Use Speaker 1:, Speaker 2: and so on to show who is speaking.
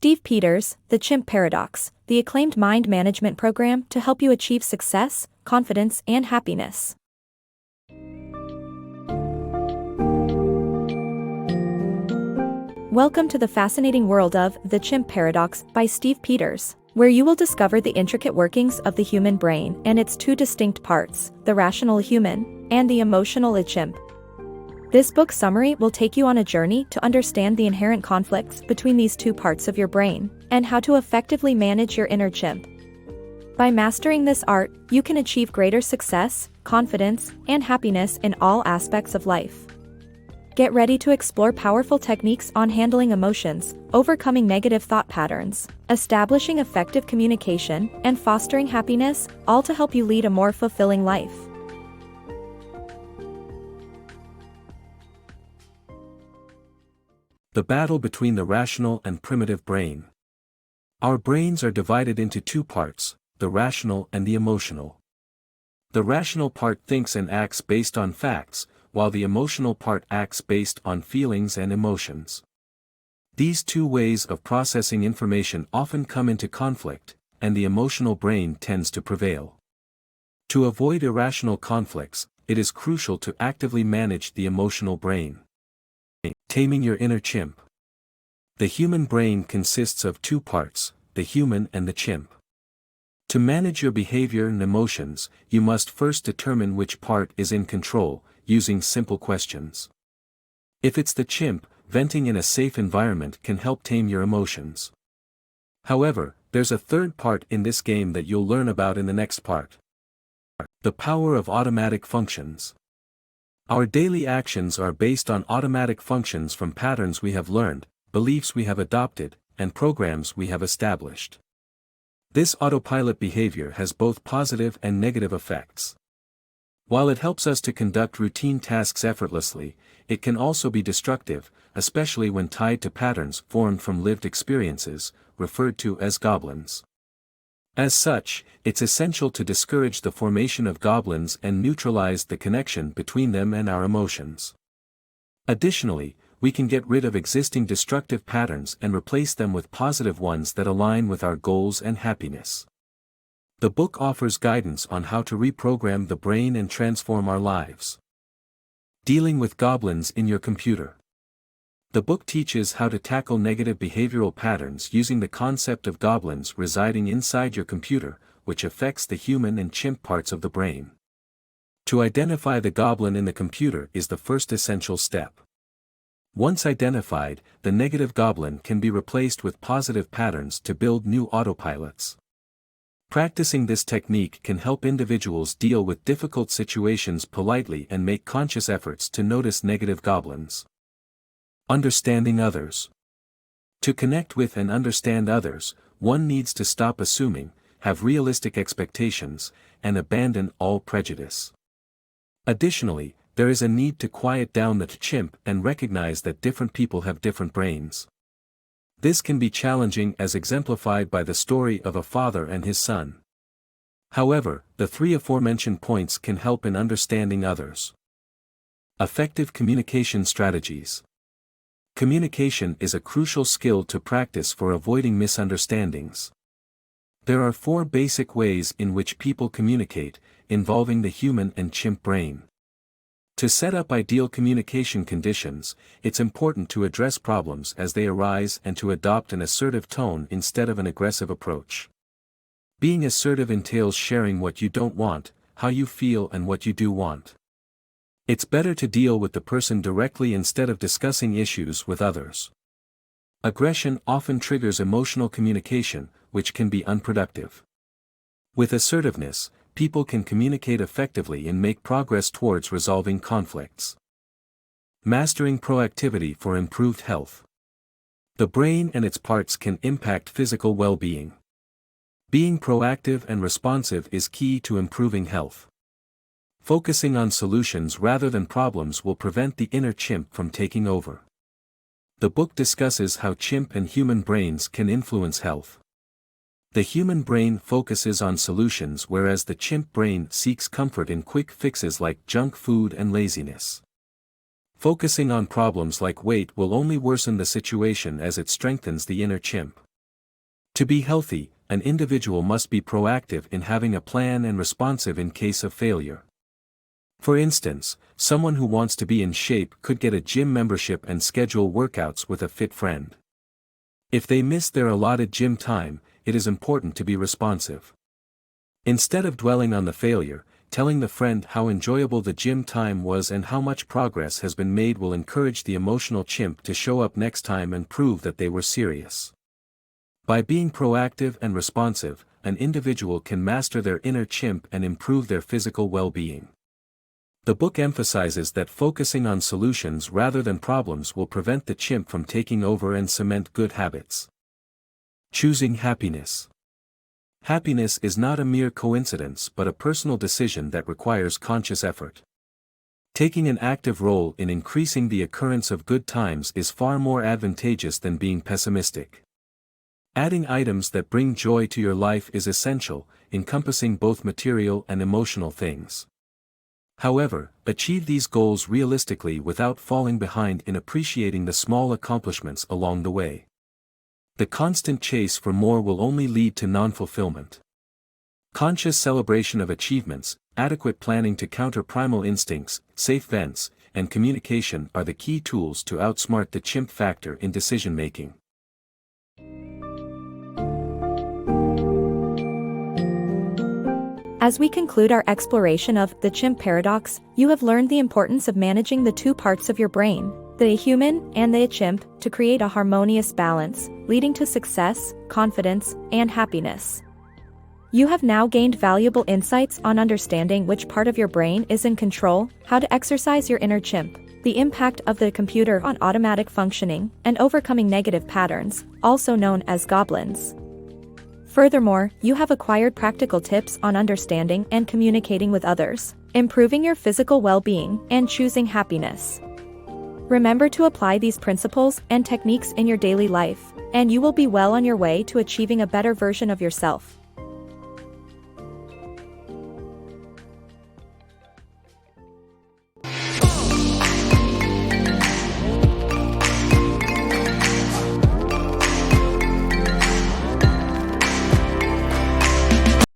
Speaker 1: Steve Peters, The Chimp Paradox, the acclaimed mind management program to help you achieve success, confidence, and happiness. Welcome to the fascinating world of The Chimp Paradox by Steve Peters, where you will discover the intricate workings of the human brain and its two distinct parts, the rational human and the emotional chimp. This book summary will take you on a journey to understand the inherent conflicts between these two parts of your brain and how to effectively manage your inner chimp. By mastering this art, you can achieve greater success, confidence, and happiness in all aspects of life. Get ready to explore powerful techniques on handling emotions, overcoming negative thought patterns, establishing effective communication, and fostering happiness, all to help you lead a more fulfilling life.
Speaker 2: The battle between the rational and primitive brain. Our brains are divided into two parts, the rational and the emotional. The rational part thinks and acts based on facts, while the emotional part acts based on feelings and emotions. These two ways of processing information often come into conflict, and the emotional brain tends to prevail. To avoid irrational conflicts, it is crucial to actively manage the emotional brain. Taming your inner chimp. The human brain consists of two parts, the human and the chimp. To manage your behavior and emotions, you must first determine which part is in control, using simple questions. If it's the chimp, venting in a safe environment can help tame your emotions. However, there's a third part in this game that you'll learn about in the next part. The power of automatic functions. Our daily actions are based on automatic functions from patterns we have learned, beliefs we have adopted, and programs we have established. This autopilot behavior has both positive and negative effects. While it helps us to conduct routine tasks effortlessly, it can also be destructive, especially when tied to patterns formed from lived experiences, referred to as goblins. As such, it's essential to discourage the formation of goblins and neutralize the connection between them and our emotions. Additionally, we can get rid of existing destructive patterns and replace them with positive ones that align with our goals and happiness. The book offers guidance on how to reprogram the brain and transform our lives. Dealing with goblins in your computer. The book teaches how to tackle negative behavioral patterns using the concept of goblins residing inside your computer, which affects the human and chimp parts of the brain. To identify the goblin in the computer is the first essential step. Once identified, the negative goblin can be replaced with positive patterns to build new autopilots. Practicing this technique can help individuals deal with difficult situations politely and make conscious efforts to notice negative goblins. Understanding others. To connect with and understand others, one needs to stop assuming, have realistic expectations, and abandon all prejudice. Additionally, there is a need to quiet down the chimp and recognize that different people have different brains. This can be challenging as exemplified by the story of a father and his son. However, the three aforementioned points can help in understanding others. Effective communication strategies. Communication is a crucial skill to practice for avoiding misunderstandings. There are four basic ways in which people communicate, involving the human and chimp brain. To set up ideal communication conditions, it's important to address problems as they arise and to adopt an assertive tone instead of an aggressive approach. Being assertive entails sharing what you don't want, how you feel, and what you do want. It's better to deal with the person directly instead of discussing issues with others. Aggression often triggers emotional communication, which can be unproductive. With assertiveness, people can communicate effectively and make progress towards resolving conflicts. Mastering proactivity for improved health. The brain and its parts can impact physical well-being. Being proactive and responsive is key to improving health. Focusing on solutions rather than problems will prevent the inner chimp from taking over. The book discusses how chimp and human brains can influence health. The human brain focuses on solutions whereas the chimp brain seeks comfort in quick fixes like junk food and laziness. Focusing on problems like weight will only worsen the situation as it strengthens the inner chimp. To be healthy, an individual must be proactive in having a plan and responsive in case of failure. For instance, someone who wants to be in shape could get a gym membership and schedule workouts with a fit friend. If they miss their allotted gym time, it is important to be responsive. Instead of dwelling on the failure, telling the friend how enjoyable the gym time was and how much progress has been made will encourage the emotional chimp to show up next time and prove that they were serious. By being proactive and responsive, an individual can master their inner chimp and improve their physical well-being. The book emphasizes that focusing on solutions rather than problems will prevent the chimp from taking over and cement good habits. Choosing happiness. Happiness is not a mere coincidence but a personal decision that requires conscious effort. Taking an active role in increasing the occurrence of good times is far more advantageous than being pessimistic. Adding items that bring joy to your life is essential, encompassing both material and emotional things. However, achieve these goals realistically without falling behind in appreciating the small accomplishments along the way. The constant chase for more will only lead to non-fulfillment. Conscious celebration of achievements, adequate planning to counter primal instincts, safe vents, and communication are the key tools to outsmart the chimp factor in decision-making.
Speaker 1: As we conclude our exploration of the Chimp Paradox, you have learned the importance of managing the two parts of your brain, the human and the chimp, to create a harmonious balance, leading to success, confidence, and happiness. You have now gained valuable insights on understanding which part of your brain is in control, how to exercise your inner chimp, the impact of the computer on automatic functioning, and overcoming negative patterns, also known as goblins. Furthermore, you have acquired practical tips on understanding and communicating with others, improving your physical well-being, and choosing happiness. Remember to apply these principles and techniques in your daily life, and you will be well on your way to achieving a better version of yourself.